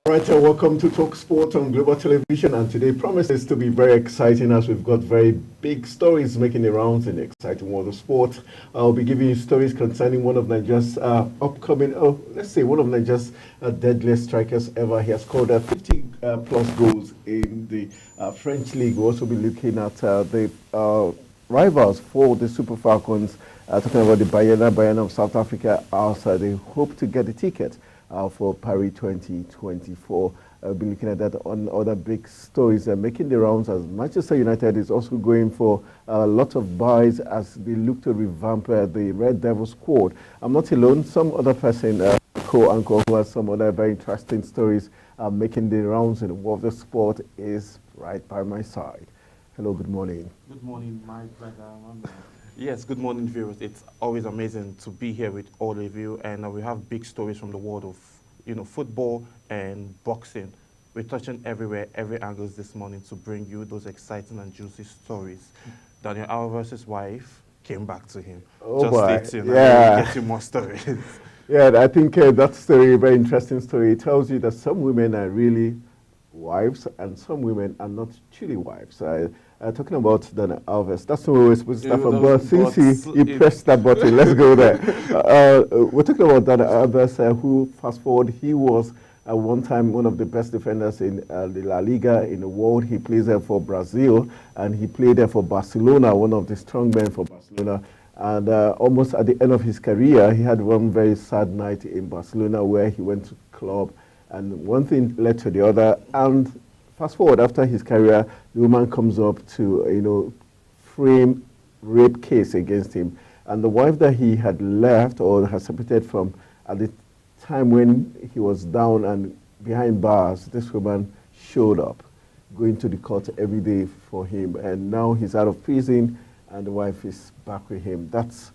Right, welcome to Talk Sport on Global Television, and today promises to be very exciting as we've got very big stories making the rounds in the exciting world of sport. I'll be giving you stories concerning one of Nigeria's upcoming, let's say one of Nigeria's deadliest strikers ever. He has scored 50 plus goals in the French league. We'll also be looking at the rivals for the Super Falcons, talking about the Bayern of South Africa, as they hope to get the ticket for Paris 2024. I'll be looking at that on other big stories making the rounds, as Manchester United is also going for a lot of buys as they look to revamp the Red Devil squad. I'm not alone. Some other person, co-anchor, who has some other very interesting stories making the rounds in the world of sport, is right by my side. Hello, good morning. Good morning, my brother. Yes, good morning, viewers. It's always amazing to be here with all of you, and we have big stories from the world of, football and boxing. We're touching everywhere, every angles this morning to bring you those exciting and juicy stories. Daniel Alves' wife came back to him. Oh, just boy. stating, Yeah. Get you more stories. Yeah, I think that story, a very interesting story. It tells you that some women are really wives and some women are not truly wives. Talking about Daniel Alves, that's where we were supposed to start from. But since he pressed that button, let's go there. We're talking about Daniel Alves, who, fast forward, he was at one time one of the best defenders in the La Liga in the world. He plays there for Brazil, and he played there for Barcelona, one of the strong men for Barcelona. And almost at the end of his career, he had one very sad night in Barcelona where he went to club, and one thing led to the other. And fast forward, after his career, the woman comes up to, frame rape case against him. And the wife that he had left or had separated from at the time when he was down and behind bars, this woman showed up, going to the court every day for him. And now he's out of prison and the wife is back with him. That's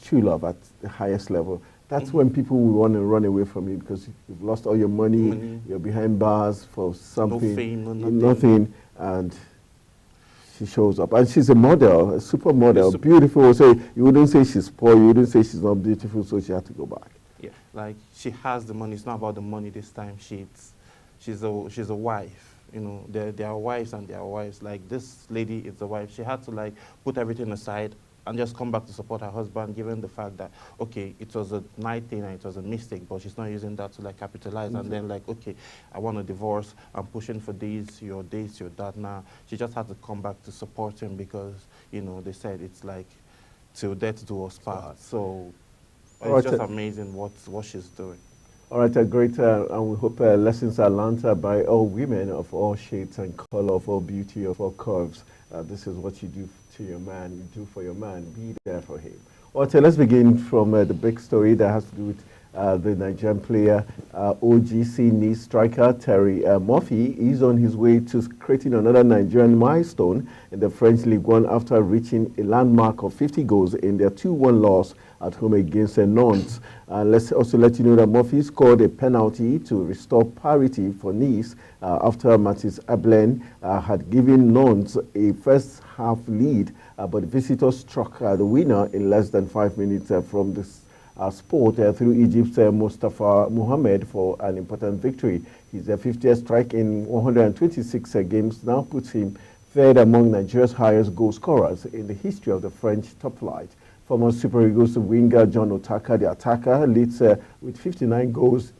true love at the highest level. That's when people will want to run away from you because you've lost all your money, you're behind bars for something, no fame, no nothing, and she shows up. And she's a model, a supermodel, beautiful. So you wouldn't say she's poor, you wouldn't say she's not beautiful, so she had to go back. Yeah, like she has the money. It's not about the money this time. She's a wife. There are wives and there are wives. Like this lady is a wife. She had to put everything aside and just come back to support her husband, given the fact that, okay, it was a night thing and it was a mistake, but she's not using that to capitalize. And then okay, I want a divorce, I'm pushing for this, your that. Now she just had to come back to support him because, they said it's till death do us part. So it's just amazing what she's doing. All right, great, and we hope lessons are learned by all women of all shades and color, of all beauty, of all curves. This is what you do to your man, you do for your man, be there for him. All right, let's begin from the big story that has to do with the Nigerian player, OGC knee striker Terry Murphy. Is on his way to creating another Nigerian milestone in the French League One after reaching a landmark of 50 goals in their 2-1 loss at home against Nantes. Let's also let you know that Murphy scored a penalty to restore parity for Nice after Mathis Ablen had given Nantes a first half lead, but the visitors struck the winner in less than 5 minutes from the sport through Egypt's Mustafa Mohamed for an important victory. His 50th strike in 126 games now puts him third among Nigeria's highest goal scorers in the history of the French top flight. Former Super Eagles winger John Otaka, the attacker, leads with 59 goals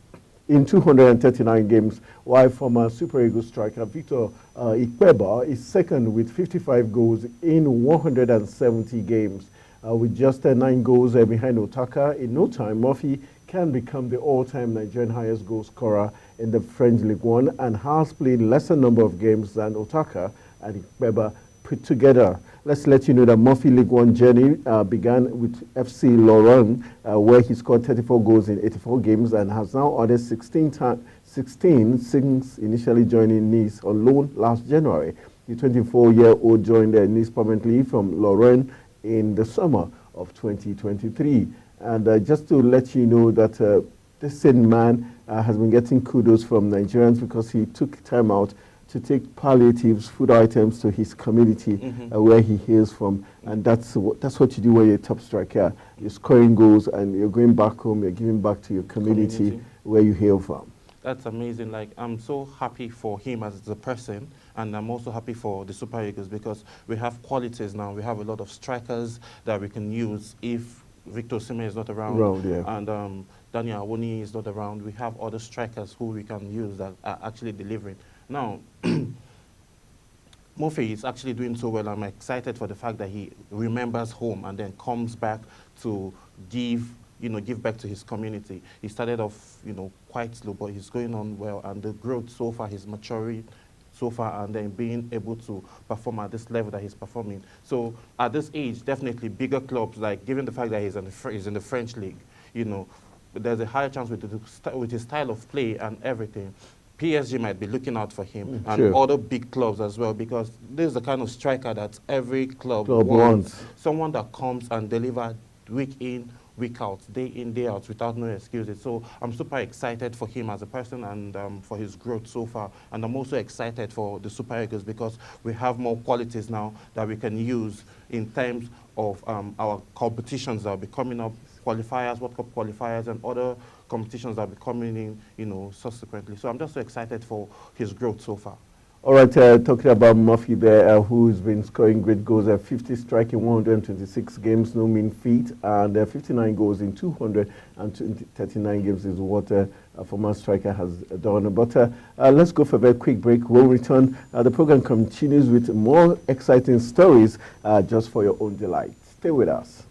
in 239 games, while former Super Eagles striker Victor Ikweba is second with 55 goals in 170 games. With just 9 goals behind Otaka, in no time, Murphy can become the all-time Nigerian highest goal scorer in the French League One and has played lesser number of games than Otaka and Ikweba put together. Let's let you know that Murphy League One journey began with FC Lorient, where he scored 34 goals in 84 games and has now added 16 since initially joining Nice on loan last January. The 24-year-old joined Nice permanently from Lorient in the summer of 2023. And just to let you know that this same man has been getting kudos from Nigerians because he took time out to take palliatives, food items to his community where he hails from. And that's what you do when you're a top striker. You're scoring goals and you're going back home, you're giving back to your community where you hail from. That's amazing. Like, I'm so happy for him as a person, and I'm also happy for the Super Eagles because we have qualities now. We have a lot of strikers that we can use if Victor Osimhen is not around, yeah. and Daniel Awoni is not around. We have other strikers who we can use that are actually delivering. Now, Murphy is actually doing so well. I'm excited for the fact that he remembers home and then comes back to give back to his community. He started off, quite slow, but he's going on well, and the growth so far, he's maturing so far, and then being able to perform at this level that he's performing. So at this age, definitely bigger clubs, like given the fact that he's in the French league, there's a higher chance with his style of play and everything. PSG might be looking out for him, and other big clubs as well, because this is the kind of striker that every club wants. Someone that comes and delivers week in, week out, day in, day out, without no excuses. So I'm super excited for him as a person and for his growth so far. And I'm also excited for the Super Eagles because we have more qualities now that we can use in terms of our competitions that will be coming up, qualifiers, World Cup qualifiers, and other competitions that will be coming in, subsequently. So I'm just so excited for his growth so far. All right, talking about Murphy there, who's been scoring great goals, 50 strike in 126 games, no mean feat, and 59 goals in 239 games is what a former striker has done. But let's go for a very quick break. We'll return. The program continues with more exciting stories just for your own delight. Stay with us.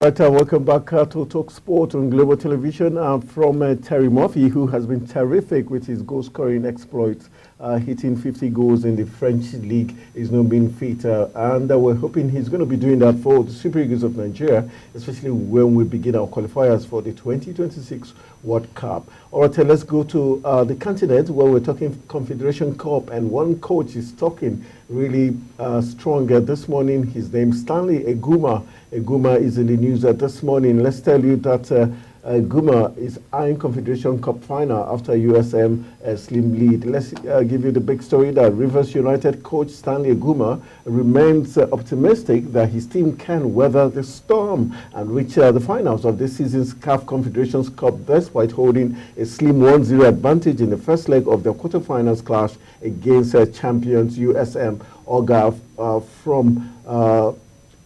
Right, welcome back to Talk Sport on Global Television from Terry Murphy, who has been terrific with his goal-scoring exploits, hitting 50 goals in the French League. He's now been fit, and we're hoping he's going to be doing that for the Super Eagles of Nigeria, especially when we begin our qualifiers for the 2026 World Cup. All right, let's go to the continent where we're talking Confederation Cup, and one coach is talking really strong this morning. His name Stanley Eguma. Eguma is in the news this morning. Let's tell you that Eguma is eyeing Confederation Cup final after USM slim lead. Let's give you the big story that Rivers United coach Stanley Eguma remains optimistic that his team can weather the storm and reach the finals of this season's CAF Confederations Cup despite holding a slim 1-0 advantage in the first leg of the quarterfinals clash against champions USM Oga from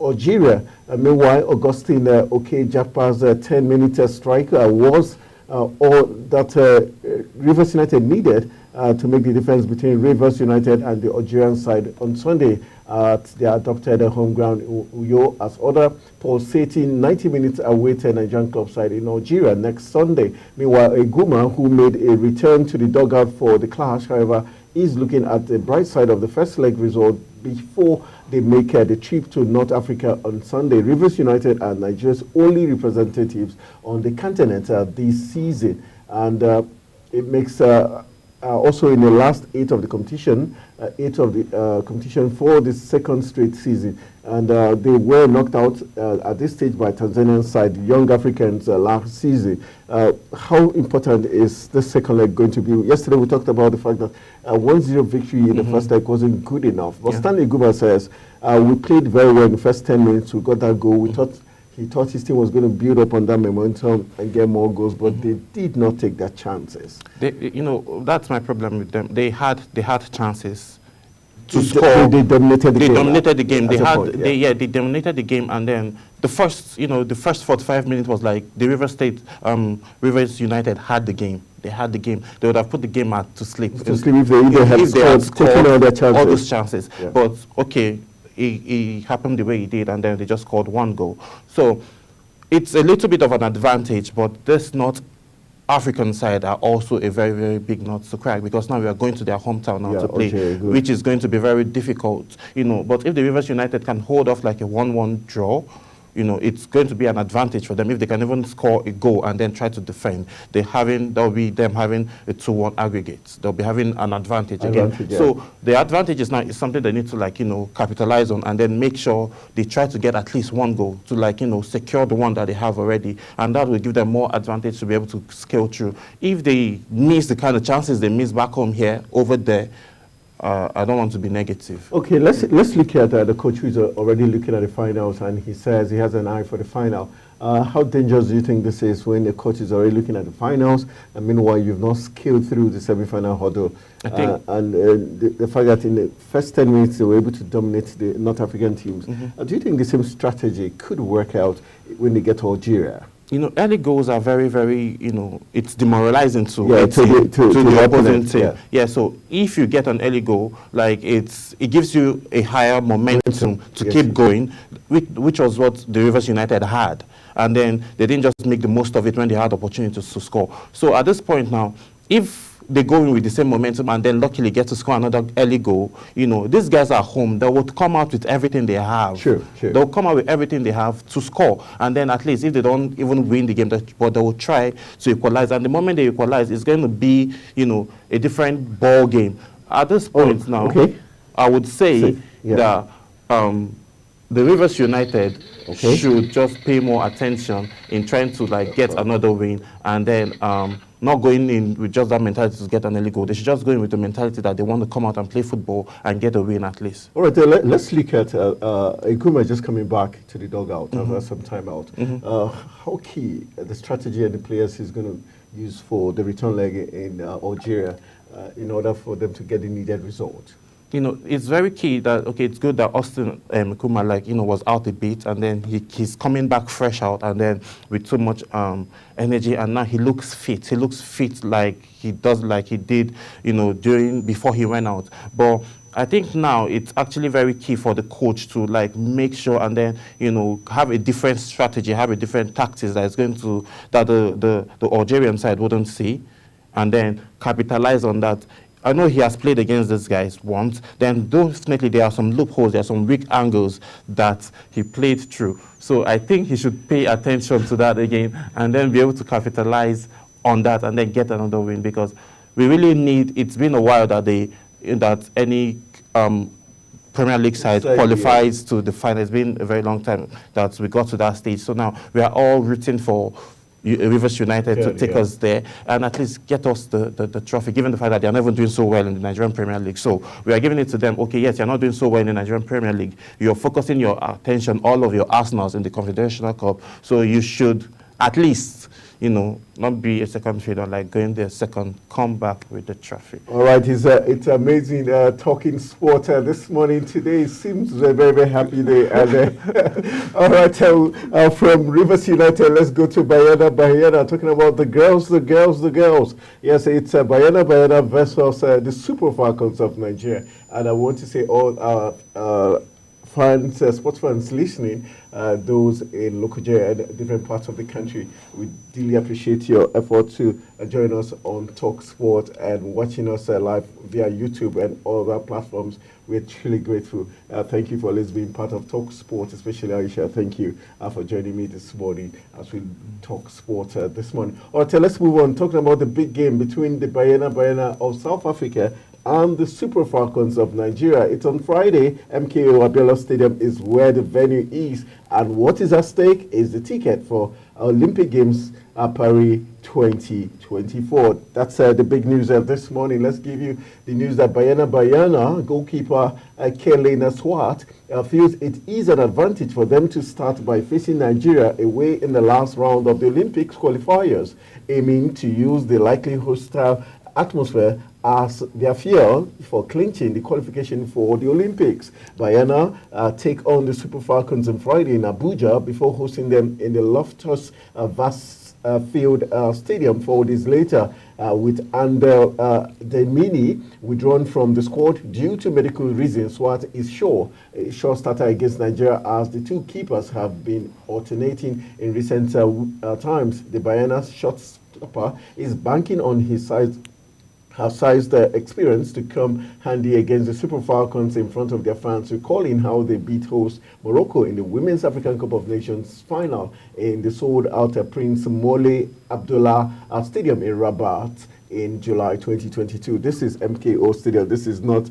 Algeria. Meanwhile, Augustine Oke-Japa's 10-minute striker was all that Rivers United needed to make the difference between Rivers United and the Algerian side on Sunday at their adopted home ground Uyo, as other pulsating 90 minutes awaited Nigerian club side in Algeria next Sunday. Meanwhile, Eguma, who made a return to the dugout for the clash, however, is looking at the bright side of the first leg result before they make the trip to North Africa on Sunday. Rivers United are Nigeria's only representatives on the continent this season, and it makes also in the last 8 of the competition, for the second straight season, and they were knocked out at this stage by Tanzanian side Young Africans last season. How important is the second leg going to be? Yesterday we talked about the fact that 1-0 victory in the first leg wasn't good enough, but Stanley Eguma says we played very well in the first 10 minutes. We got that goal. He thought his team was going to build up on that momentum and get more goals, but they did not take their chances. That's my problem with them. They had chances to score. They dominated the game. They dominated the game. They dominated the game, and then the first 45 minutes was like the Rivers United had the game. They had the game. They would have put the game to sleep. If they had scored all those chances. Yeah. But okay. It happened the way he did, and then they just scored 1 goal. So it's a little bit of an advantage, but this North African side are also a very, very big nut to crack, because now we are going to their hometown now to play, which is going to be very difficult. But if the Rivers United can hold off like a 1-1 draw, it's going to be an advantage for them if they can even score a goal and then try to defend. There'll be them having a 2-1 aggregate. They'll be having an advantage again. Yeah. So the advantage is now something they need to capitalize on, and then make sure they try to get at least 1 goal to secure the one that they have already, and that will give them more advantage to be able to scale through. If they miss the kind of chances they miss back home here, over there, I don't want to be negative. Okay, let's look at the coach who's already looking at the finals, and he says he has an eye for the final. How dangerous do you think this is when the coach is already looking at the finals, and meanwhile you've not scaled through the semi-final hurdle? I think the fact that in the first 10 minutes they were able to dominate the North African teams. Do you think the same strategy could work out when they get to Algeria? Early goals are very, very, it's demoralizing to the opposing team. Yeah, so if you get an early goal, it gives you a higher momentum to keep going, which was what the Rivers United had. And then they didn't just make the most of it when they had opportunities to score. So at this point now, if they go in with the same momentum and then luckily get to score another early goal, these guys are home. They would come out with everything they have. Sure. They'll come out with everything they have to score. And then at least if they don't even win the game, but they will try to equalize. And the moment they equalize, it's going to be, a different ball game. At this point I would say that the Rivers United should just pay more attention in trying to get another win, and then not going in with just that mentality to get an early goal. They should just go in with the mentality that they want to come out and play football and get a win at least. All right, let's look at Eguma just coming back to the dugout after some time out. How key the strategy and the players he's going to use for the return leg in Algeria in order for them to get the needed result? It's very key that, it's good that Austin Kuma, was out a bit, and then he's coming back fresh out, and then with so much energy, and now he looks fit. He looks fit like he does, like he did, before he went out. But I think now it's actually very key for the coach to like make sure and then, you know, have a different strategy, have a different tactics that is going to, that the Algerian side wouldn't see, and then capitalize on that. I know he has played against these guys once, then definitely there are some loopholes, there are some weak angles that he played through. So I think he should pay attention to that again and then be able to capitalize on that and then get another win, because we really need, it's been a while that any Premier League side qualifies to the final. It's been a very long time that we got to that stage. So now we are all rooting for Rivers United to take us there and at least get us the trophy, given the fact that they are not even doing so well in the Nigerian Premier League. So we are giving it to them. Okay, yes, you're not doing so well in the Nigerian Premier League. You're focusing your attention, all of your Arsenals in the Confederational Cup. So you should at least, you know, not be a second fiddle, like going there second, come back with the trophy. All right, it's amazing talking sport this morning. Today seems a very, very happy day. And, all right, from Rivers United, let's go to Bayana, talking about the girls. Yes, it's Bayana versus the Super Falcons of Nigeria. And I want to say all our fans, sports fans listening, those in Lokoja and different parts of the country, we really appreciate your effort to join us on Talk Sport and watching us live via YouTube and all other platforms. We're truly grateful. Thank you for always being part of Talk Sport, especially Aisha. Thank you for joining me this morning as we talk sport this morning. All right, let's move on. Talking about the big game between the Bayana of South Africa and the Super Falcons of Nigeria. It's on Friday. MKO Abiola Stadium is where the venue is. And what is at stake is the ticket for Olympic Games at Paris 2024. That's the big news this morning. Let's give you the news that Bayana goalkeeper Kelena Swart feels it is an advantage for them to start by facing Nigeria away in the last round of the Olympics qualifiers, aiming to use the likely hostile atmosphere as their fuel for clinching the qualification for the Olympics. Bayana take on the Super Falcons on Friday in Abuja before hosting them in the Loftus Field Stadium 4 days later, with Andel Demini withdrawn from the squad due to medical reasons. Swart is sure a sure starter against Nigeria, as the two keepers have been alternating in recent times. The Bayana shot stopper is banking on his size experience to come handy against the Super Falcons in front of their fans, recalling how they beat host Morocco in the Women's African Cup of Nations final in the sold-out Prince Moulay Abdullah Stadium in Rabat in July 2022. This is MKO Stadium. This is not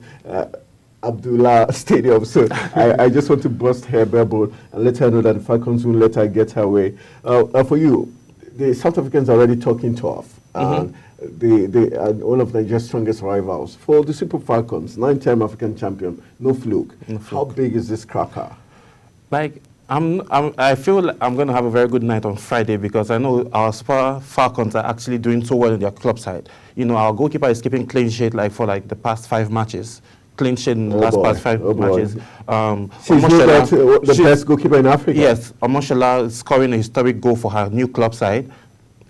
Abdullah Stadium. So I just want to bust her bubble and let her know that the Falcons will let her get her way. For you, the South Africans are already talking tough. They are one of Nigeria's strongest rivals. For the Super Falcons, 9-time African champion, no fluke. How big is this cracker? Like, I feel I'm going to have a very good night on Friday, because I know our Super Falcons are actually doing so well in their club side. You know, our goalkeeper is keeping clean sheet for the past 5 matches. Clean sheet in the past 5 matches. She's the best goalkeeper in Africa. Yes, Omoshala is scoring a historic goal for her new club side.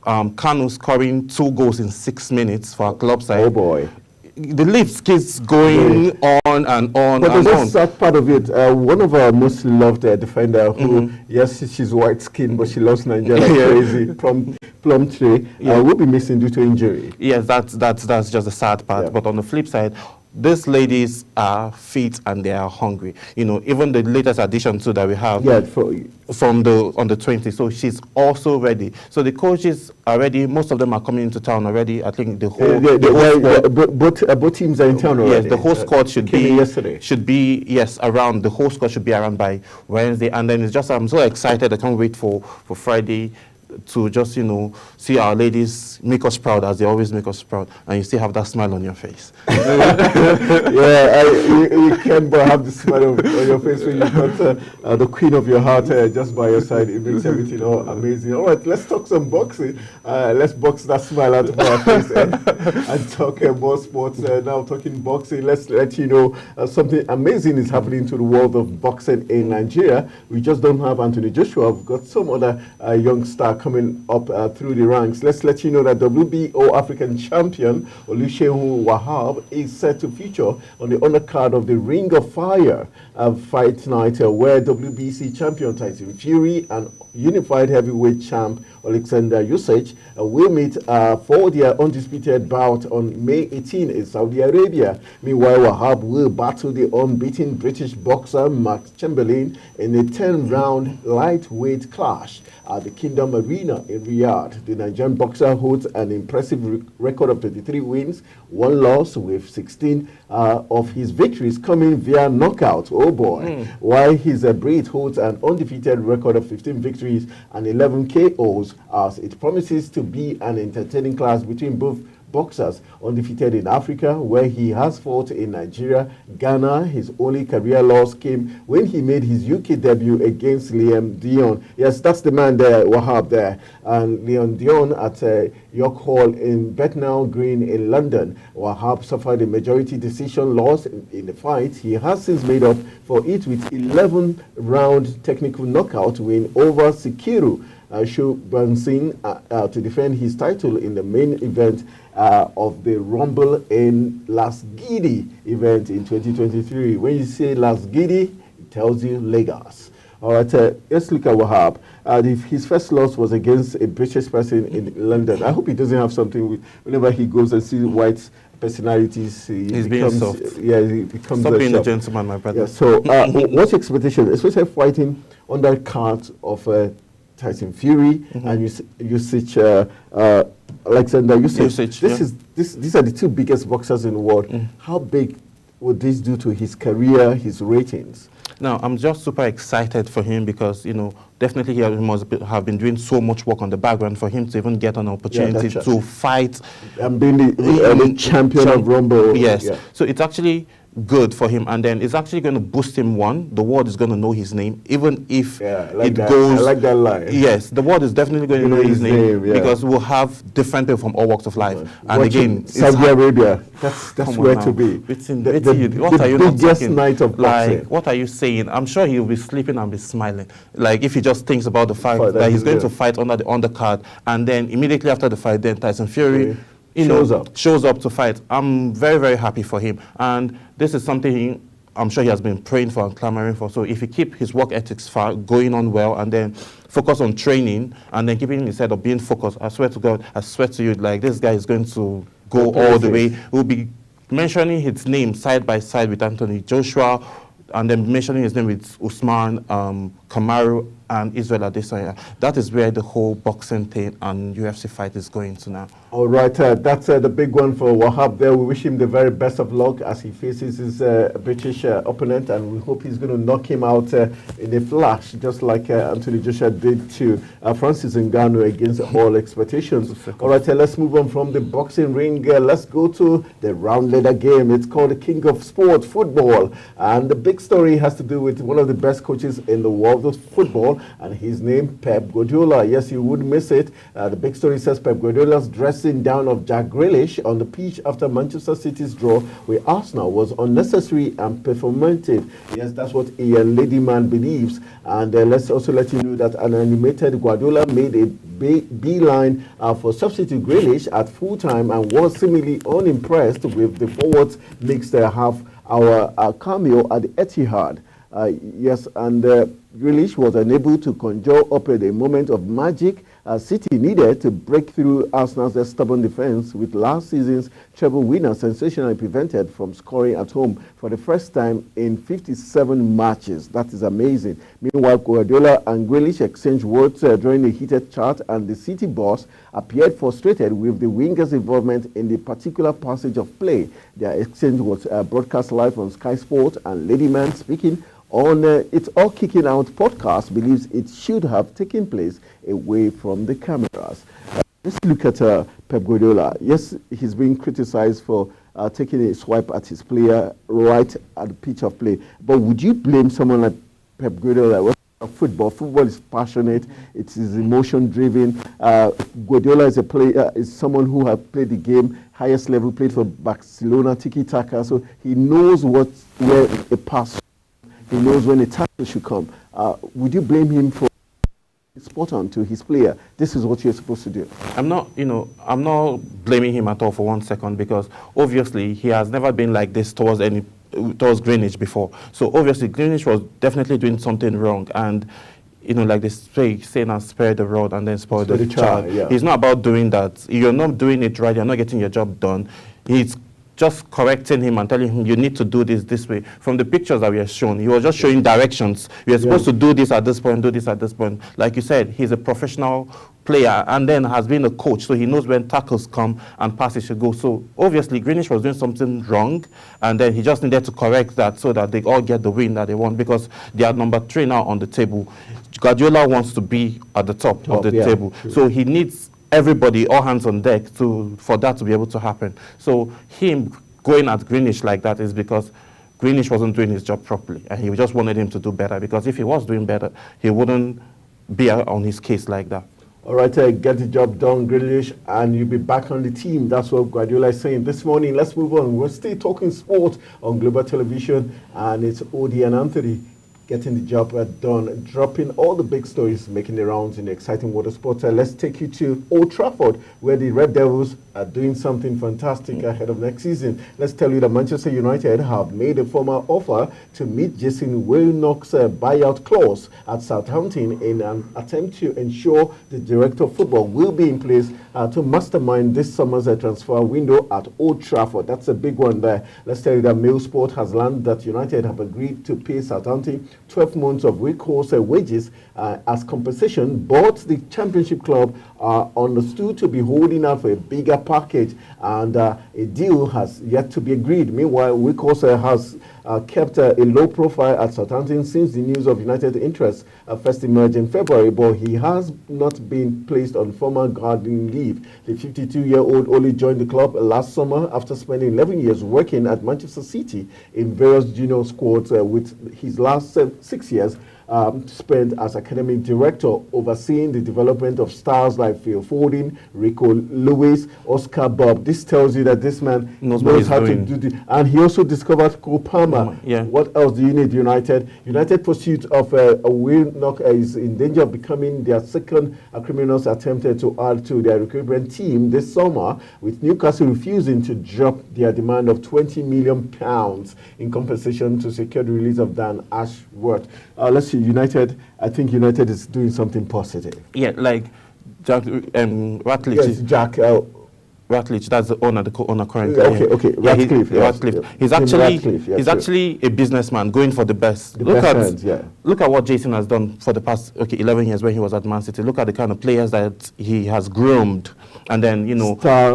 Kanu scoring 2 goals in 6 minutes for our club side. Oh boy. The list keeps going on and on. But there's a sad part of it. One of our most loved defender who, yes, she's white skinned, but she loves Nigeria like crazy. Plumtree will be missing due to injury. Yes, that's just the sad part. Yeah. But on the flip side, these ladies are fit and they are hungry. You know, even the latest addition too that we have on the 20th. So she's also ready. So the coaches are ready. Most of them are coming into town already. I think the whole both teams are in town already. Yes, the whole squad should be around. The whole squad should be around by Wednesday. And then it's just, I'm so excited. I can't wait for Friday to just, you know, see our ladies make us proud as they always make us proud, and you still have that smile on your face. Yeah, you can but have the smile on your face when you've got the queen of your heart just by your side. It makes everything all amazing. All right, let's talk some boxing. Let's box that smile out of our face and talk more sports. Now talking boxing, let's let you know something amazing is happening to the world of boxing in Nigeria. We just don't have Anthony Joshua. We've got some other young star coming up through the ranks. Let's let you know that WBO African champion Olusegun Wahab is set to feature on the undercard of the Ring of Fire fight night, where WBC champion Tyson Fury and unified heavyweight champ Alexander Usyk will meet for their undisputed bout on May 18 in Saudi Arabia. Meanwhile, Wahab will battle the unbeaten British boxer Max Chamberlain in a 10-round lightweight clash at the Kingdom Arena in Riyadh. The Nigerian boxer holds an impressive record of 23 wins, 1 loss, with 16 of his victories coming via knockout. Oh boy. While his Brit holds an undefeated record of 15 victories and 11 KOs, as it promises to be an entertaining clash between both boxers. Undefeated in Africa, where he has fought in Nigeria, Ghana. His only career loss came when he made his UK debut against Liam Dion. Yes, that's the man there, Wahab there. And Liam Dion at York Hall in Bethnal Green in London. Wahab suffered a majority decision loss in the fight. He has since made up for it with 11-round technical knockout win over Sikiru Shubansin to defend his title in the main event of the Rumble in Las Gidi event in 2023. When you say Las Gidi, it tells you Lagos. All right, let's look at Wahab. His first loss was against a British person in London. I hope he doesn't have something with, whenever he goes and sees white personalities, he's being soft. Yeah, he becomes Stop being a gentleman, my brother. Yeah, so what's your expectation, especially fighting on that card of Tyson Fury and Usyk, Alexander Usyk? These are the two biggest boxers in the world. How big would this do to his career, his ratings? Now, I'm just super excited for him because, you know, definitely he must have been doing so much work on the background for him to even get an opportunity to fight. And being the champion of Rumble. Yes. Yeah. So it's actually good for him, and then it's actually going to boost him. The world is going to know his name, even if it goes. I like that line. Yes, the world is definitely going to know his name because we'll have different people from all walks of life. And again, Saudi Arabia, that's where to be. What are you not talking? Night of boxing. Like, what are you saying? I'm sure he'll be sleeping and be smiling. Like, if he just thinks about the fact that he's going to fight under the undercard, and then immediately after the fight, then Tyson Fury shows up to fight. I'm very, very happy for him. And this is something I'm sure he has been praying for and clamoring for. So if he keep his work ethics going on well and then focus on training and then keeping his head up, being focused, I swear to God, I swear to you, like, this guy is going to go all the way. We'll be mentioning his name side by side with Anthony Joshua, and then mentioning his name with Usman, Kamaru, and Israel Adesanya. That is where the whole boxing thing and UFC fight is going to now. All right, that's the big one for Wahab there. We wish him the very best of luck as he faces his British opponent, and we hope he's going to knock him out in a flash, just like Anthony Joshua did to Francis Ngannou against all expectations. All right, let's move on from the boxing ring. Let's go to the round leather game. It's called the King of Sport, football. And the big story has to do with one of the best coaches in the world of football, and his name, Pep Guardiola. Yes, you wouldn't miss it. The big story says Pep Guardiola's dressing down of Jack Grealish on the pitch after Manchester City's draw with Arsenal was unnecessary and performative. Yes, that's what Ian Ladyman believes. And let's also let you know that an animated Guardiola made a beeline for substitute Grealish at full time and was seemingly unimpressed with the forwards mixed half-hour cameo at the Etihad. Yes, and Grealish was unable to conjure up a moment of magic City needed to break through Arsenal's stubborn defense, with last season's treble winner sensationally prevented from scoring at home for the first time in 57 matches. That is amazing. Meanwhile, Guardiola and Grealish exchanged words during a heated chat, and the City boss appeared frustrated with the wingers' involvement in the particular passage of play. Their exchange was broadcast live on Sky Sport, and Ladyman, speaking on It's All Kicking Out podcast, believes it should have taken place away from the cameras. Let's look at Pep Guardiola. Yes, he's being criticized for taking a swipe at his player right at the pitch of play. But would you blame someone like Pep Guardiola? Football is passionate, it is emotion-driven. Guardiola is a player, is someone who has played the game, highest level, played for Barcelona, tiki-taka, so he knows where a pass. He knows when a tackle should come. Would you blame him for spot on to his player. This is what you're supposed to do. I'm not blaming him at all for 1 second, because obviously he has never been like this towards Greenwich before. So obviously Greenwich was definitely doing something wrong, and like they say, saying and spare the rod and then spoil the child. Yeah. It's not about doing that. You're not doing it right. You're not getting your job done. He's just correcting him and telling him, you need to do this way. From the pictures that we are shown, he was just showing directions. We are supposed to do this at this point, do this at this point. Like you said, he's a professional player and then has been a coach, so he knows when tackles come and passes should go. So obviously Greenwich was doing something wrong, and then he just needed to correct that so that they all get the win that they want, because they are number 3 now on the table. Guardiola wants to be at the top of the table. True. So he needs everybody, all hands on deck, for that to be able to happen. So him going at Greenwich like that is because Greenwich wasn't doing his job properly, and he just wanted him to do better, because if he was doing better, he wouldn't be on his case like that. All right, get the job done, Grealish, and you'll be back on the team. That's what Guardiola is saying this morning. Let's move on. We're still talking sport on Global Television, and it's Odi and Anthony getting the job done, dropping all the big stories, making the rounds in the exciting water sport. Let's take you to Old Trafford, where the Red Devils are doing something fantastic ahead of next season. Let's tell you that Manchester United have made a formal offer to meet Jason Willock's buyout clause at Southampton in an attempt to ensure the director of football will be in place to mastermind this summer's transfer window at Old Trafford. That's a big one there. Let's tell you that Mail Sport has learned that United have agreed to pay Southampton 12 months of recourse wages as compensation, but the Championship club are understood to be holding out for a bigger package, and a deal has yet to be agreed. Meanwhile, recourse has kept a low profile at Southampton since the news of United interest first emerged in February, but he has not been placed on formal gardening leave. The 52-year-old only joined the club last summer after spending 11 years working at Manchester City in various junior squads, with his last 6 years spent as academic director, overseeing the development of stars like Phil Foden, Rico Lewis, Oscar Bob. This tells you that this man knows how to do it. And he also discovered Cole Palmer. What else do you need, United? United pursuit of Willock is in danger of becoming their second criminals attempted to add to their recruitment team this summer, with Newcastle refusing to drop their demand of £20 million in compensation to secure the release of Dan Ashworth. Let's see, United. I think United is doing something positive. Yeah, like Jack Ratcliffe. Yes, Jack. Ratcliffe, that's the owner currently. Okay. Yeah, Ratcliffe. Ratcliffe. He's actually a businessman going for the best. Look at what Jason has done for the past 11 years when he was at Man City. Look at the kind of players that he has groomed, and then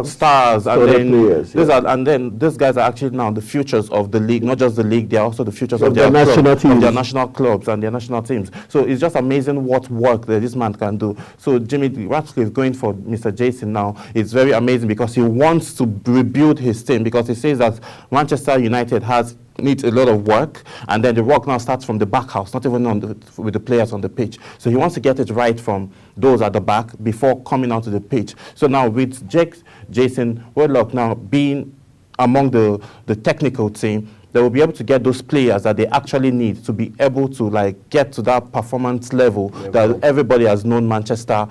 stars, and then players, and then these guys are actually now the futures of the league. Not just the league, they are also the futures of their national teams, of their national clubs and their national teams. So it's just amazing what work that this man can do. So Jimmy Ratcliffe going for Mr. Jason now, it's very amazing, because he wants to rebuild his team, because he says that Manchester United needs a lot of work, and then the work now starts from the back house, not even with the players on the pitch. So he wants to get it right from those at the back before coming onto the pitch. So now with Jason Willock now being among the technical team, they will be able to get those players that they actually need to be able to get to that performance level that everybody has known Manchester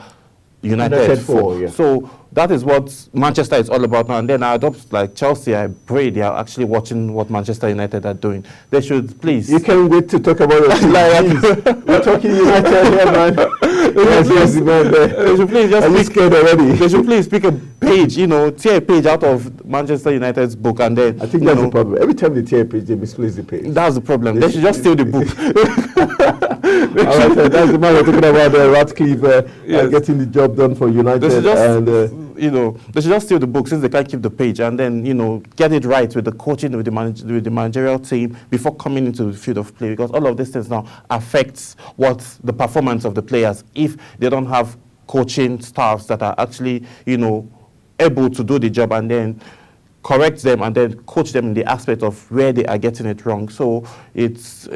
United for. So that is what Manchester is all about now. And then I adopt Chelsea. I pray they are actually watching what Manchester United are doing. They should please. You can't wait to talk about your team. We're talking United here, man. They should please just scared already. They should please pick a page, tear a page out of Manchester United's book, and then. I think that's the problem. Every time they tear a page, they misplace the page. That's the problem. They should just steal the book. All right, that's the man we're talking about, Ratcliffe getting the job done for United. They should just steal the book, since they can't keep the page, and then get it right with the coaching, with the managerial team before coming into the field of play, because all of these things now affects the performance of the players if they don't have coaching staffs that are actually able to do the job and then correct them and then coach them in the aspect of where they are getting it wrong. So it's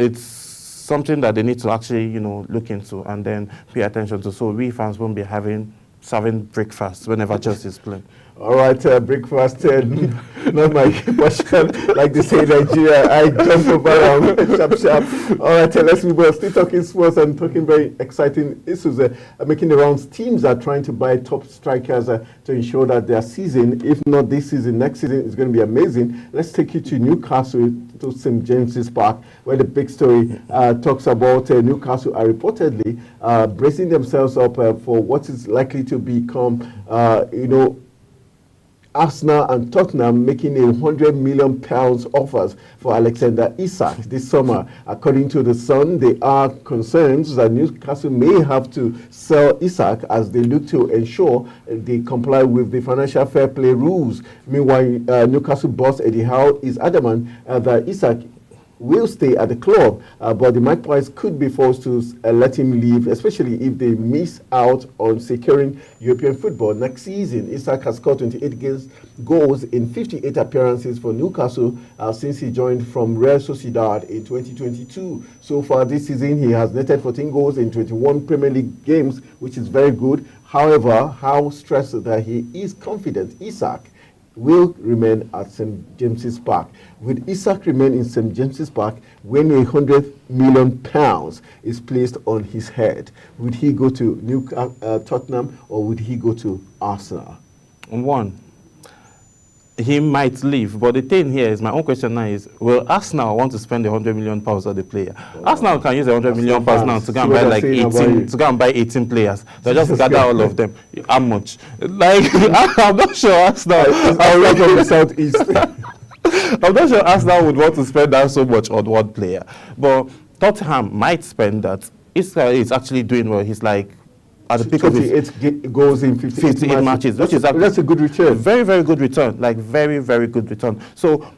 something that they need to actually look into and then pay attention to, so we fans won't be having serving breakfast whenever Chelsea is playing. All right, breakfast, not my passion, like they say in Nigeria. I jump over sharp, sharp. All right, let's move on. Still talking sports and talking very exciting issues. Making the rounds, teams are trying to buy top strikers to ensure that their season, if not this season, next season is going to be amazing. Let's take you to Newcastle, to St. James's Park, where the big story talks about Newcastle are reportedly bracing themselves up for what is likely to become, Arsenal and Tottenham making £100 million offers for Alexander Isak this summer. According to The Sun, there are concerns that Newcastle may have to sell Isak as they look to ensure they comply with the financial fair play rules. Meanwhile, Newcastle boss Eddie Howe is adamant that Isak will stay at the club, but the Magpies could be forced to let him leave, especially if they miss out on securing European football next season. Isak has scored 28 goals in 58 appearances for Newcastle since he joined from Real Sociedad in 2022. So far this season, he has netted 14 goals in 21 Premier League games, which is very good. However, Howe stressed that he is confident Isak will remain at St. James's Park. Would Isak remain in St. James's Park when £100 million is placed on his head? Would he go to Tottenham or would he go to Arsenal? One, he might leave, but the thing here is, my own question now is, will Arsenal want to spend £100 million on the player? Arsenal can use £100 million now to go and buy like 18 players. They just gather all of them. How much? Like, I'm not sure Arsenal. I'm from the southeast. I'm not sure Arsenal would want to spend that so much on one player, but Tottenham might spend that. Israel is actually doing well. He's like at the peak of his goals in 58 matches, which is that's a good return. Very, very good return. Like very, very good return. So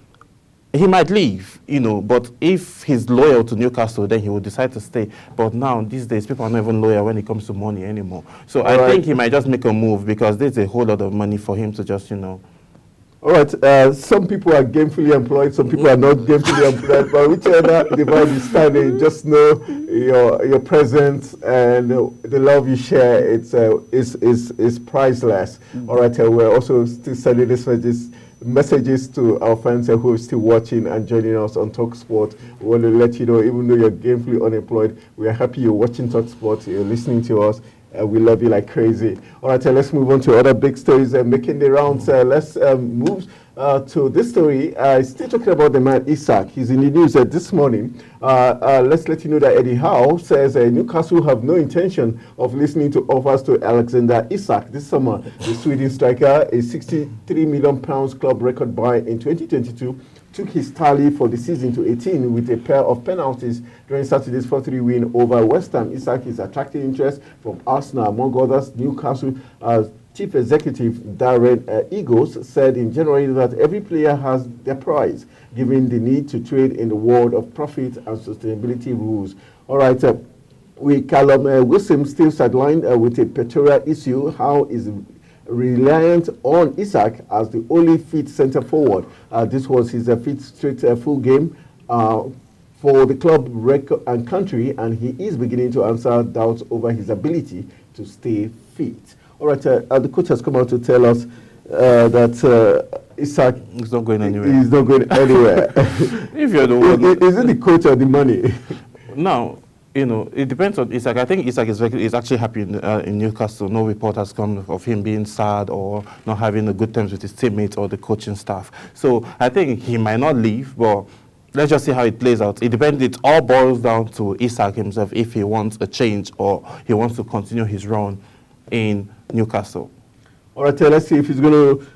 he might leave, but if he's loyal to Newcastle, then he will decide to stay. But now, these days, people are not even loyal when it comes to money anymore. So I think he might just make a move because there's a whole lot of money for him to just, All right, some people are gainfully employed, some people are not gainfully employed, but whichever divide you stand in, just know your presence and the love you share, is priceless. All right, we're also still sending these messages to our fans who are still watching and joining us on TalkSport. We want to let you know, even though you're gainfully unemployed, we are happy you're watching TalkSport, you're listening to us. We love you like crazy. All right, let's move on to other big stories making the rounds. Let's move to this story. Still talking about the man Isak. He's in the news this morning. Let's let you know that Eddie Howe says Newcastle have no intention of listening to offers to Alexander Isak this summer. The Sweden striker, a £63 million club record buy in 2022, took his tally for the season to 18 with a pair of penalties during Saturday's 4-3 win over West Ham. Isak is attracting interest from Arsenal, among others. Newcastle Chief Executive Darren Eagles said in January that every player has their price, given the need to trade in the world of profit and sustainability rules. All right, with Callum Wilson still sidelined with a Pretoria issue, how is reliant on Isak as the only fit centre forward. This was his fifth straight full game for the club record and country, and he is beginning to answer doubts over his ability to stay fit. All right, the coach has come out to tell us that Isak is not going anywhere. He's not going anywhere. If you're the one, is it the coach or the money? No. It depends on Isak. I think Isak is actually happy in Newcastle. No report has come of him being sad or not having a good terms with his teammates or the coaching staff. So I think he might not leave, but let's just see how it plays out. It depends. It all boils down to Isak himself if he wants a change or he wants to continue his run in Newcastle. All right, let's see if he's going to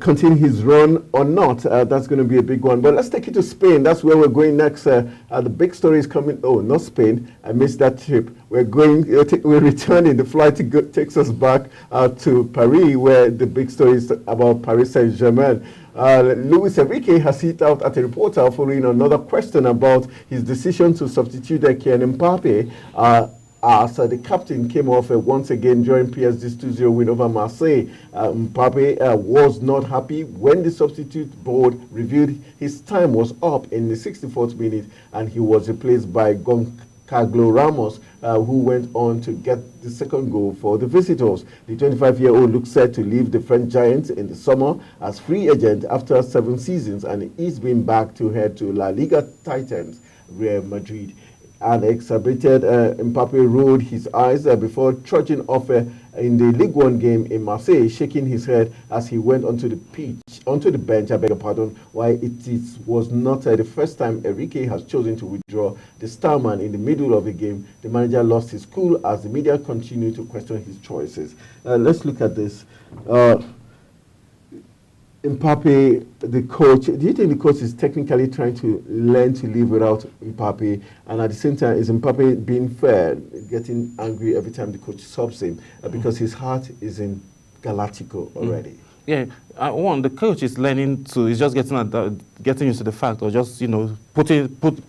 continue his run or not. That's going to be a big one. But let's take it to Spain. That's where we're going next. The big story is coming. Oh, not Spain. I missed that trip. We're returning. The flight takes us back to Paris, where the big story is about Paris Saint-Germain. Luis Enrique has hit out at a reporter following another question about his decision to substitute Kylian Mbappe. As the captain came off once again during PSG's 2-0 win over Marseille. Mbappe was not happy when the substitute board revealed his time was up in the 64th minute and he was replaced by Carlos Ramos, who went on to get the second goal for the visitors. The 25-year-old looks set to leave the French Giants in the summer as free agent after 7 seasons, and he's been back to head to La Liga Titans, Real Madrid. And exacerbated Mbappe rolled his eyes before trudging off in the Ligue 1 game in Marseille, shaking his head as he went onto the bench, I beg your pardon, why was not the first time Enrique has chosen to withdraw the starman in the middle of the game. The manager lost his cool as the media continued to question his choices. Let's look at this. Mbappe, the coach, do you think the coach is technically trying to learn to live without Mbappe? And at the same time, is Mbappe being fair, getting angry every time the coach subs him? Because his heart is in Galactico already. Yeah, one, the coach is learning to, he's just getting used to the fact, or just,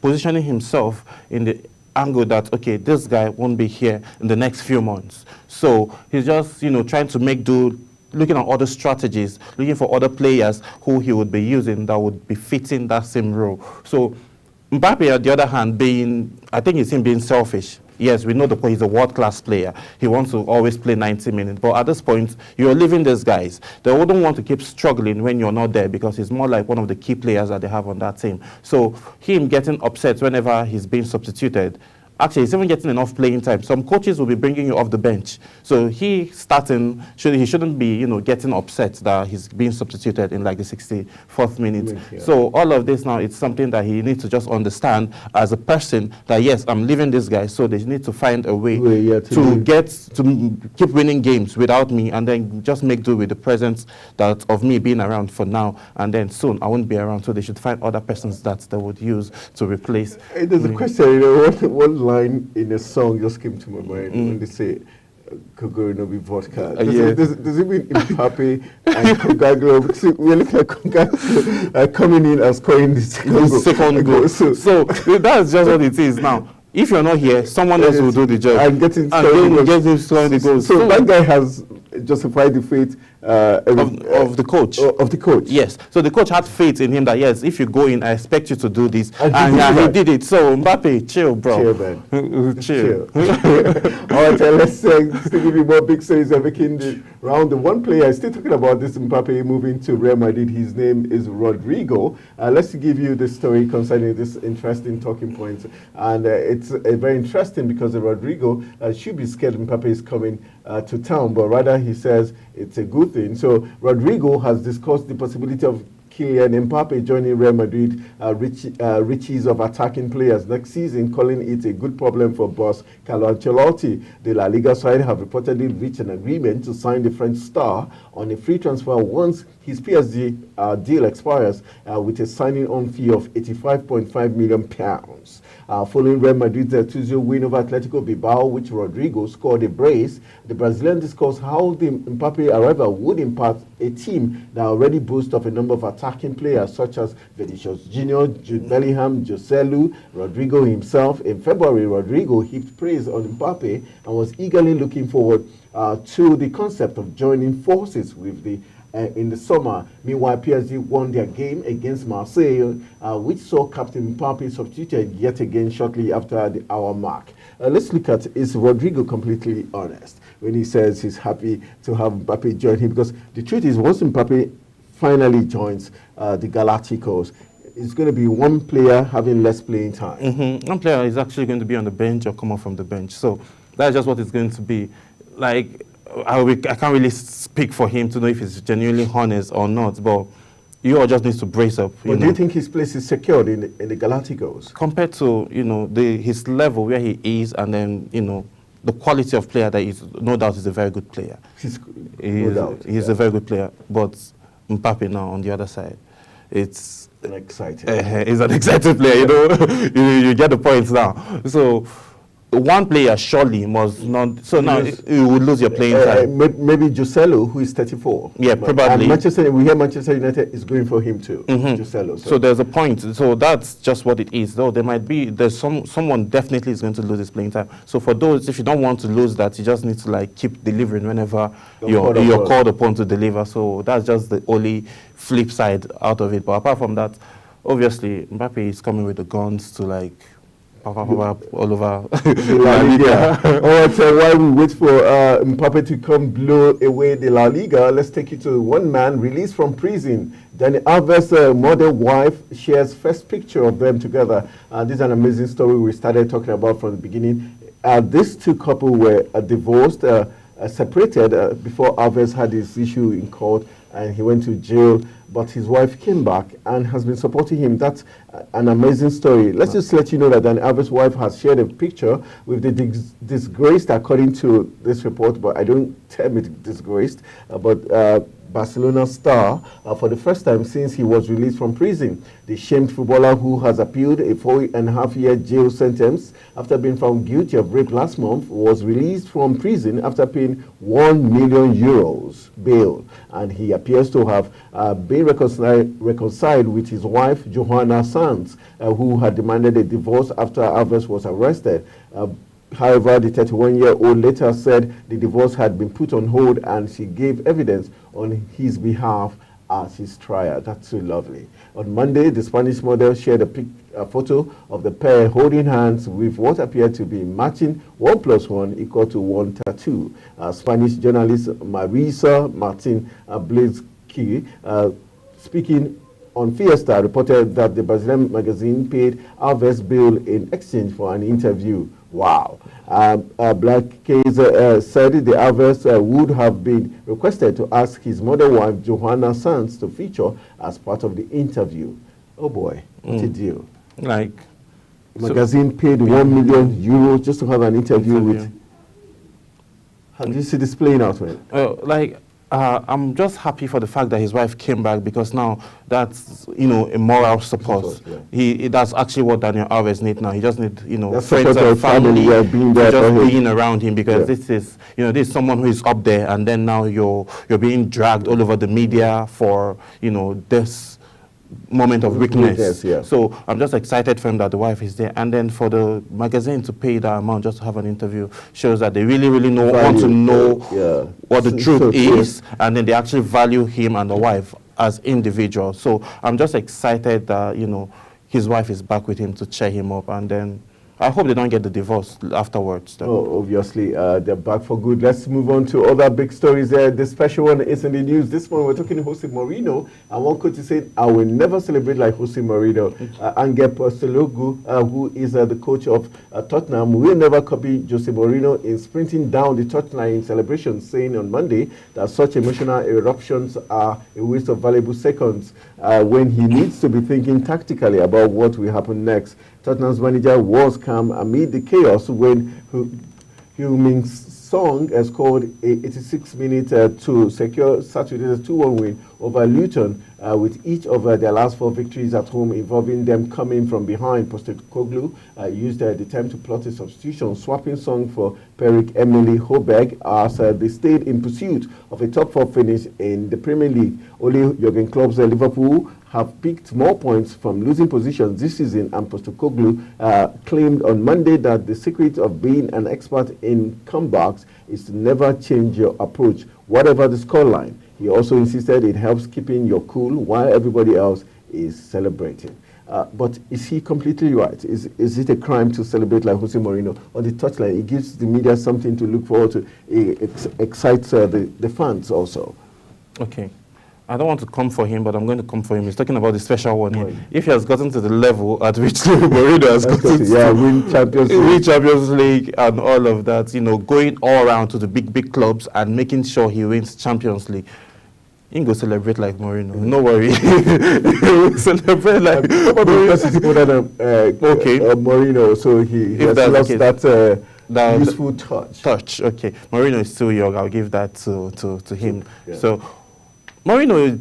positioning himself in the angle that, okay, this guy won't be here in the next few months. So he's just, trying to make do, looking at other strategies, looking for other players who he would be using that would be fitting that same role. So Mbappe, on the other hand, I think it's him being selfish. Yes, we know he's a world-class player. He wants to always play 90 minutes. But at this point, you're leaving these guys. They wouldn't want to keep struggling when you're not there because he's more like one of the key players that they have on that team. So him getting upset whenever he's being substituted, actually, he's even getting enough playing time. Some coaches will be bringing you off the bench. So he shouldn't be, getting upset that he's being substituted in like the 64th minute. Yeah. So all of this now, it's something that he needs to just understand as a person that, yes, I'm leaving this guy, so they need to find a way to keep winning games without me, and then just make do with the presence of me being around for now, and then soon I won't be around, so they should find other persons that they would use to replace. There's a question, one line in a song just came to my mind when they say Kogoro no be vodka. Does it mean Mbappe and Kogaglo? Because we're looking at Kogaglo coming in and scoring the second goal. So that's just what it is now. If you're not here, someone else will do the job. And getting scoring the goals. So that guy has justified the fate of the coach. Of the coach. Yes. So the coach had faith in him that, yes, if you go in, I expect you to do this. And he did it. So Mbappe, chill, bro. Chill, man. Chill. All right, let's still give you more big stories of making the round. The one player, still talking about this Mbappe moving to Real Madrid. His name is Rodrigo. Let's give you the story concerning this interesting talking point. And it's very interesting because Rodrigo should be scared Mbappe is coming to town, but rather he says it's a good thing. So Rodrigo has discussed the possibility of Kylian Mbappe joining Real Madrid, riches of attacking players next season, calling it a good problem for boss Carlo Ancelotti. The La Liga side have reportedly reached an agreement to sign the French star on a free transfer once his PSG deal expires, with a signing-on fee of £85.5 million. Following Real Madrid's 2-0 win over Atletico Bilbao, which Rodrigo scored a brace, the Brazilian discussed how the Mbappe arrival would impact a team that already boasts of a number of attacking players such as Vinicius Junior, Jude Bellingham, Joselu, Rodrigo himself. In February, Rodrigo heaped praise on Mbappe and was eagerly looking forward to the concept of joining forces with the in the summer. Meanwhile, PSG won their game against Marseille, which saw Captain Mbappe substituted yet again shortly after the hour mark. Let's look at, is Rodrigo completely honest when he says he's happy to have Mbappe join him? Because the truth is, once Mbappe finally joins the Galacticos, it's going to be one player having less playing time. One player is actually going to be on the bench or come off from the bench. So that's just what it's going to be. Like, I can't really speak for him to know if he's genuinely honest or not, but you all just need to brace up. But do you think his place is secured in the Galacticos? Compared to, his level where he is, and then, the quality of player that is, no doubt, is a very good player. He's a very good player. But Mbappe now, on the other side, it's an exciting. He's an exciting player, you get the point now. So one player surely must not. So now you would lose your playing time. Maybe Joselu, who is 34. Yeah, probably. And we hear Manchester United is going for him too. Joselu. So there's a point. So that's just what it is. Though there's someone definitely is going to lose his playing time. So for those, if you don't want to lose that, you just need to keep delivering whenever you're called upon to deliver. So that's just the only flip side out of it. But apart from that, obviously Mbappe is coming with the guns to all over La Liga. All right, while we wait for Mbappe to come blow away the La Liga, let's take you to one man released from prison. Dani Alves' mother wife shares first picture of them together. This is an amazing story we started talking about from the beginning. These two couples were divorced, separated before Alves had his issue in court and he went to jail, but his wife came back and has been supporting him. That's an amazing story. Let's just let you know that Dani Alves' wife has shared a picture with the disgraced, according to this report, but I don't term it disgraced, but Barcelona star for the first time since he was released from prison. The shamed footballer, who has appealed a 4.5-year jail sentence after being found guilty of rape last month, was released from prison after paying €1 million bail, and he appears to have been reconciled with his wife Johanna Sanz, who had demanded a divorce after Alves was arrested. However, the 31-year-old later said the divorce had been put on hold and she gave evidence on his behalf at his trial. That's so lovely. On Monday, the Spanish model shared a photo of the pair holding hands with what appeared to be matching 1 + 1 = 1 tattoo. Spanish journalist Marisa Martin Blazki, speaking on Fiesta, reported that the Brazilian magazine paid Alves bail in exchange for an interview. Wow. Black Case said the Alves would have been requested to ask his mother wife, Johanna Sanz, to feature as part of the interview. Oh boy, what a deal. Like, the magazine paid €1 million just to have an interview with. How do you see this playing out, man? I'm just happy for the fact that his wife came back, because now that's, a moral support. Yeah. That's actually what Daniel Alves needs now. He just needs, friends and family being around him, because this is, this is someone who is up there, and then now you're being dragged all over the media for, this moment of weakness. So I'm just excited for him that the wife is there, and then for the magazine to pay that amount just to have an interview shows that they really want to know what the truth is, and then they actually value him and the wife as individuals. So I'm just excited that his wife is back with him to cheer him up, and then I hope they don't get the divorce afterwards, though. Oh, obviously, they're back for good. Let's move on to other big stories there. The special one is in the news. This one, we're talking to Jose Mourinho, and one coach is saying, I will never celebrate like Jose Mourinho. Ange Postecoglou, who is the coach of Tottenham, will never copy Jose Mourinho in sprinting down the touchline in celebration, saying on Monday that such emotional eruptions are a waste of valuable seconds when he needs to be thinking tactically about what will happen next. Tottenham's manager was calm amid the chaos when Heung-min Son scored a 86-minute to secure Saturday's 2-1 win over Luton, with each of their last 4 victories at home involving them coming from behind. Postecoglou used the time to plot a substitution, swapping Son for Pierre-Emile Højbjerg as they stayed in pursuit of a top 4 finish in the Premier League. Only Jurgen Klopp's Liverpool have picked more points from losing positions this season, and Postecoglou claimed on Monday that the secret of being an expert in comebacks is to never change your approach, whatever the scoreline. He also insisted it helps keeping your cool while everybody else is celebrating. But is he completely right? Is it a crime to celebrate like Jose Mourinho on the touchline? It gives the media something to look forward to. It excites the fans also. Okay. I don't want to come for him, but I'm going to come for him. He's talking about the special one here. If he has gotten to the level at which Mourinho has gotten to, win Champions League and all of that, going all around to the big clubs and making sure he wins Champions League, he can go celebrate like Mourinho. No worry. Celebrate like Mourinho, so he has lost that useful touch. Okay. Mourinho is still young. I'll give that to him. Yeah. So Mourinho,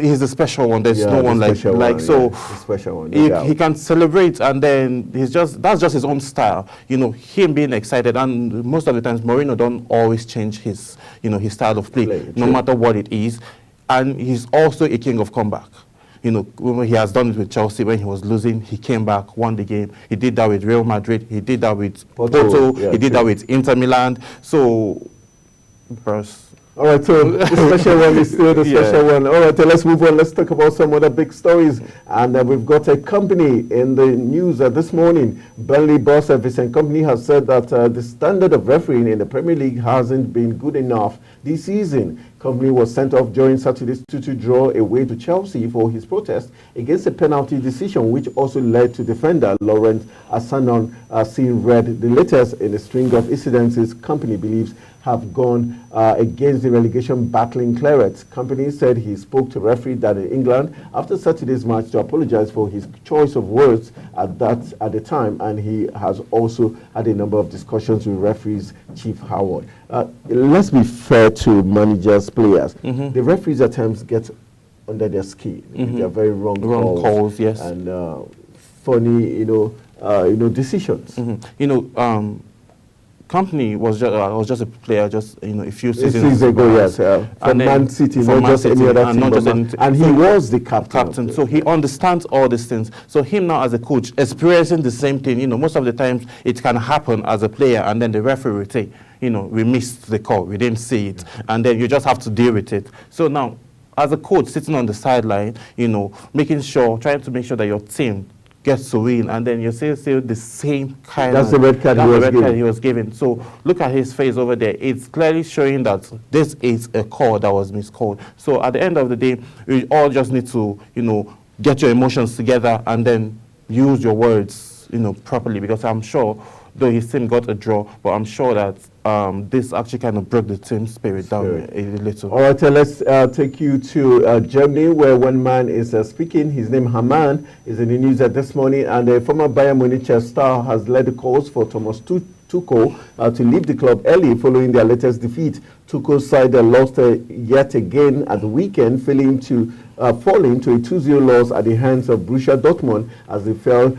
he's a special one. There's no one like so. Special one. He can celebrate, and then that's just his own style. Him being excited, and most of the times Mourinho don't always change his his style of play, no matter what it is. And he's also a king of comeback. He has done it with Chelsea when he was losing. He came back, won the game. He did that with Real Madrid. He did that with Porto. He did that with Inter Milan. So, All right, so the special one is still the special one. All right, let's move on. Let's talk about some other big stories. And we've got a company in the news this morning. Burnley boss Vincent Kompany has said that the standard of refereeing in the Premier League hasn't been good enough this season. Kompany was sent off during Saturday's 2-2 draw away to Chelsea for his protest against a penalty decision, which also led to defender Laurent Assanon seeing red. The latest in a string of incidences Kompany believes have gone against the relegation battling Clarets. Kompany said he spoke to referee Dan in England after Saturday's match to apologize for his choice of words at the time, and he has also had a number of discussions with referees Chief Howard. Let's be fair to managers, players. The referees at times get under their skin. They are very wrong calls, yes, and funny, decisions. Kompany was just a player a few seasons ago, yes, from Man City, not just any other team, and he was the captain. So he understands all these things. So him now as a coach, experiencing the same thing, most of the times it can happen as a player, and then the referee will say, we missed the call, we didn't see it, and then you just have to deal with it. So now, as a coach sitting on the sideline, trying to make sure that your team gets to win, and then you see the same kind of... That's the red card he was given. So look at his face over there. It's clearly showing that this is a call that was miscalled. So at the end of the day, we all just need to, get your emotions together and then use your words, properly, because I'm sure, though his team got a draw, but I'm sure that this actually kind of broke the team spirit down a little. All right, let's take you to Germany, where one man is speaking. His name Hamann is in the news this morning, and the former Bayern Munich star has led the calls for Thomas Tuchel to leave the club early following their latest defeat. Tuchel's side lost yet again at the weekend, falling to a 2-0 loss at the hands of Borussia Dortmund as they fell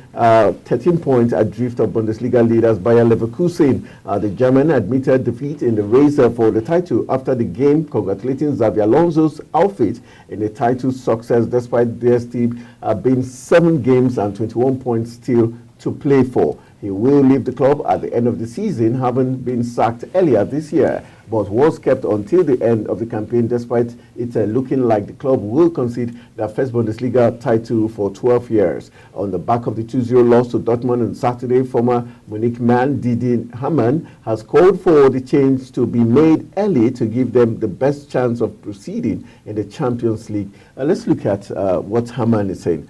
13 points adrift of Bundesliga leaders Bayer Leverkusen. The German admitted defeat in the race for the title after the game, congratulating Xabi Alonso's outfit in the title success despite their team being 7 games and 21 points still to play for. He will leave the club at the end of the season, having been sacked earlier this year, but was kept until the end of the campaign, despite it looking like the club will concede their first Bundesliga title for 12 years. On the back of the 2-0 loss to Dortmund on Saturday, former Munich man Didi Hamann has called for the change to be made early to give them the best chance of proceeding in the Champions League. Let's look at what Hamann is saying.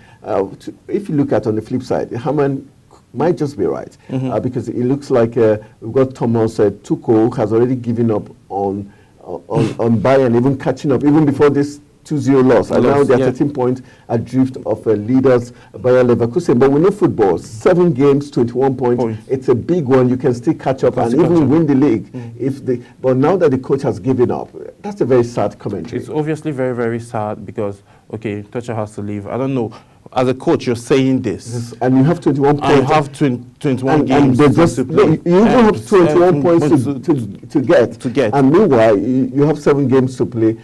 If you look at on the flip side, Hamann might just be right, because it looks like we've got Thomas Tuchel has already given up on Bayern, even catching up, even before this 2-0 loss. And now they're 13 points adrift of leaders Bayer Leverkusen. But we know football, 7 games, 21 points. It's a big one. You can still catch up and even win the league. But now that the coach has given up, that's a very sad commentary. It's obviously very, very sad because, okay, Tuchel has to leave. I don't know. As a coach, you're saying this. And you have 21 points. You have 21 games to play. You even have 21 points to get. And meanwhile, you have 7 games to play.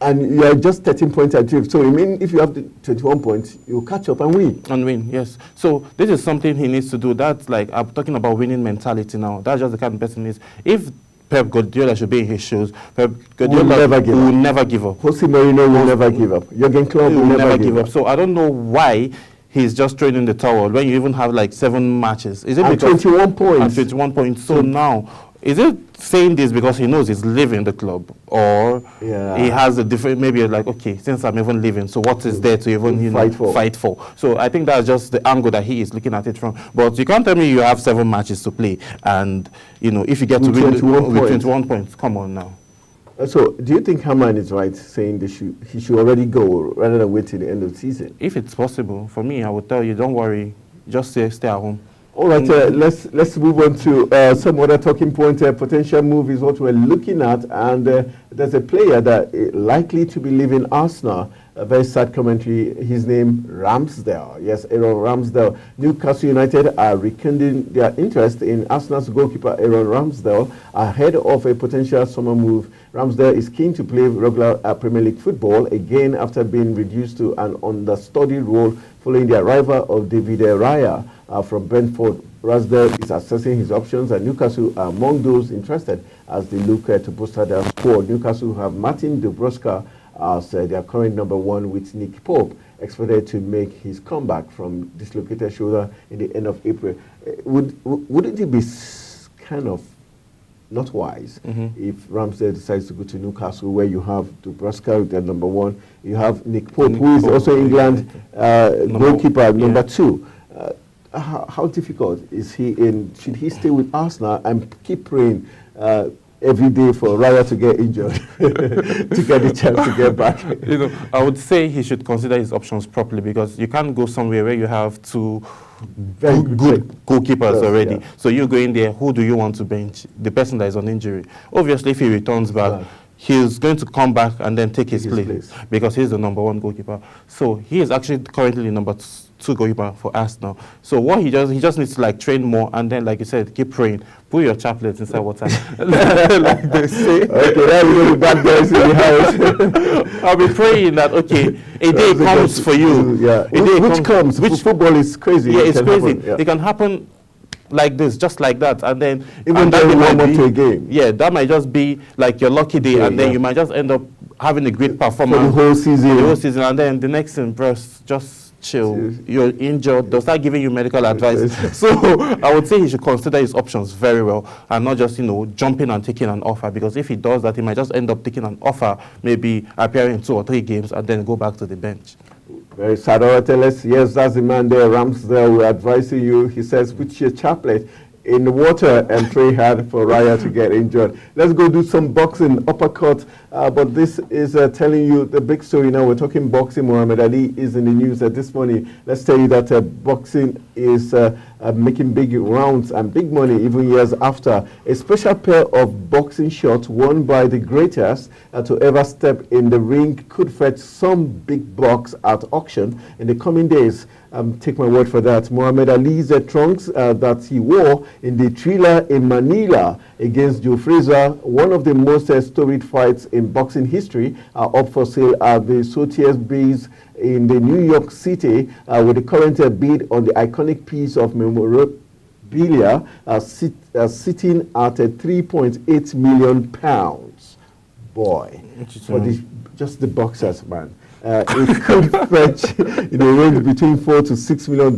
And you are just 13 points adrift. So, I mean, if you have the 21 points, you'll catch up and win. And win, yes. So, this is something he needs to do. That's like, I'm talking about winning mentality now. That's just the kind of person he is. If Pep Guardiola should be in his shoes, Pep Guardiola will never give up. Jose Mourinho will never give up. Jurgen Klopp will never give up. So I don't know why he's just throwing in the towel when you even have like 7 matches. Is it and because 21 points? And 21 points. So now, is it saying this because he knows he's leaving the club, or he has a different, maybe like, okay, since I'm even leaving, so what is there to even fight for? So I think that's just the angle that he is looking at it from. But you can't tell me you have 7 matches to play, and if you get to win with 21 points, come on now. So do you think Hamann is right saying he should already go rather than wait till the end of the season? If it's possible, for me, I would tell you, don't worry, just stay at home. All right, let's move on to some other talking point. Potential move is what we're looking at, and there's a player that is likely to be leaving Arsenal. A very sad commentary. His name, Ramsdale. Yes, Aaron Ramsdale. Newcastle United are rekindling their interest in Arsenal's goalkeeper Aaron Ramsdale ahead of a potential summer move. Ramsdale is keen to play regular Premier League football again after being reduced to an understudy role following the arrival of David Raya from Brentford. Rasdale is assessing his options, and Newcastle are among those interested as they look to bolster their squad. Newcastle have Martin Dubravka as their current number one, with Nick Pope expected to make his comeback from dislocated shoulder in the end of April. Wouldn't it be kind of not wise if Ramsdale decides to go to Newcastle, where you have Dubravka with their number one, you have Nick Pope, who is also England goalkeeper number two. How difficult is he in? Should he stay with Arsenal and keep praying every day for Raya to get injured to get the chance to get back? I would say he should consider his options properly, because you can't go somewhere where you have two very good goalkeepers already. Yeah. So you go in there, who do you want to bench? The person that is on injury. Obviously, if he returns back, he's going to come back and then take his place, because he's the number one goalkeeper. So he is actually currently the number two goalkeeper for Arsenal. So what he just needs to like train more, and then, like you said, keep praying. Put your chaplets inside water, like they say. Okay, that will be the bad guys in the house. I'll be praying that a day comes for you. Yeah, which comes. Which football is crazy. Yeah, it's crazy. Yeah. It can happen like this, just like that, and then even though you warm up to a game. Yeah, that might just be like your lucky day, and then you might just end up having a great performance for the whole season. For the whole season, and then the next thing, just chill. You're injured. They'll start giving you medical advice. So I would say he should consider his options very well, and not just jumping and taking an offer, because if he does that, he might just end up taking an offer, maybe appearing in 2 or 3 games, and then go back to the bench. Very sad. Tell us, yes, that's the man there, Ramsdale. We're advising you. He says, put your chaplet in the water and pray hard for Raya to get injured. Let's go do some boxing, uppercut. But this is telling you the big story now. We're talking boxing. Muhammad Ali is in the news this morning. Let's tell you that boxing is making big rounds and big money even years after. A special pair of boxing shorts worn by the greatest to ever step in the ring could fetch some big bucks at auction in the coming days. Take my word for that. Muhammad Ali's trunks that he wore in the Thriller in Manila against Joe Frazier, one of the most storied fights in boxing history, are up for sale at the Sotheby's base in the New York City, with the current bid on the iconic piece of memorabilia sitting at £3.8 million. Boy, for just the boxers, man. It could fetch in a range between $4 to $6 million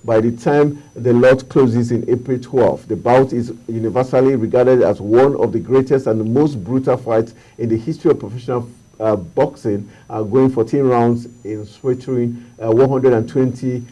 by the time the lot closes in April 12th. The bout is universally regarded as one of the greatest and the most brutal fights in the history of professional boxing, going 14 rounds in sweltering 120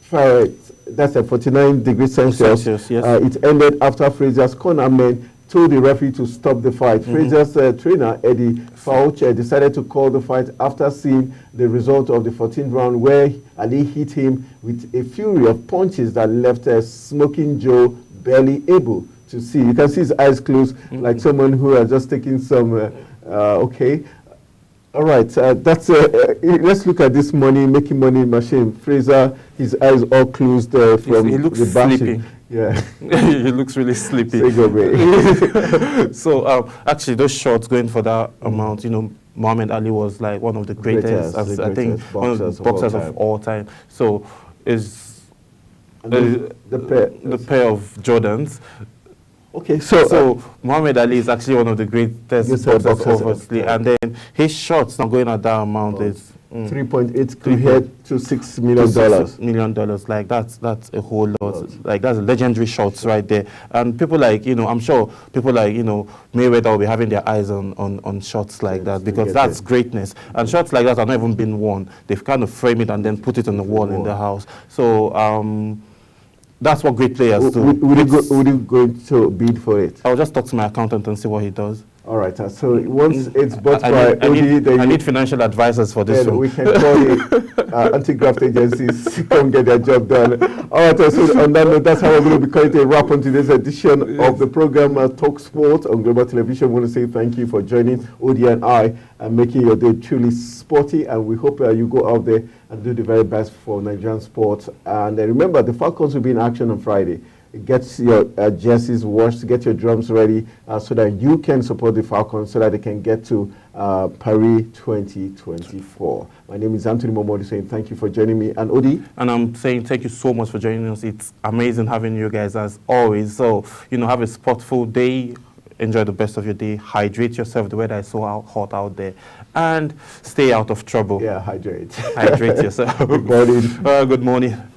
Fahrenheit. That's at 49 degrees Celsius. Yes. It ended after Frazier's cornermen told the referee to stop the fight. Frazier's trainer, Eddie Fauch, decided to call the fight after seeing the result of the 14th round, where Ali hit him with a fury of punches that left Smoking Joe barely able to see. You can see his eyes closed, like someone who has just taken some, okay. All right, that's let's look at this making money machine. Frazier, his eyes all closed from he looks the bashing. sleepy. Yeah, he looks really sleepy. So actually, those shots going for that amount, Muhammad Ali was like one of the greatest, I think, one of the boxers of all time. So is the pair of Jordans. Okay, so Muhammad Ali is actually one of the greatest boxers, obviously, and then his shots not going at that amount is 3.8 compared to $6 million. Like that's a whole lot. Like that's legendary shots right there. And people like I'm sure people like Mayweather will be having their eyes on shots like that, because that's greatness. And shots like that are not even been worn. They've kind of frame it and then put it on the wall in the house. So that's what great players do. Would you go to bid for it? I'll just talk to my accountant and see what he does. All right. So once it's bought by OD, I need financial advisors for this one. We can call the anti-graft agencies to come get their job done. All right. So on that note, that's how we're going to be calling it a wrap on today's edition of the program Talk Sport on Global Television. I want to say thank you for joining OD and I and making your day truly sporty. And we hope you go out there and do the very best for Nigerian sports. And remember, the Falcons will be in action on Friday. get your jerseys washed, get your drums ready so that you can support the Falcons so that they can get to Paris 2024. My name is Anthony Momodu saying thank you for joining me. And Odi? And I'm saying thank you so much for joining us. It's amazing having you guys as always. So, have a sportful day. Enjoy the best of your day. Hydrate yourself. The weather is so hot out there. And stay out of trouble. Yeah, hydrate. Hydrate yourself. Good morning. Good morning.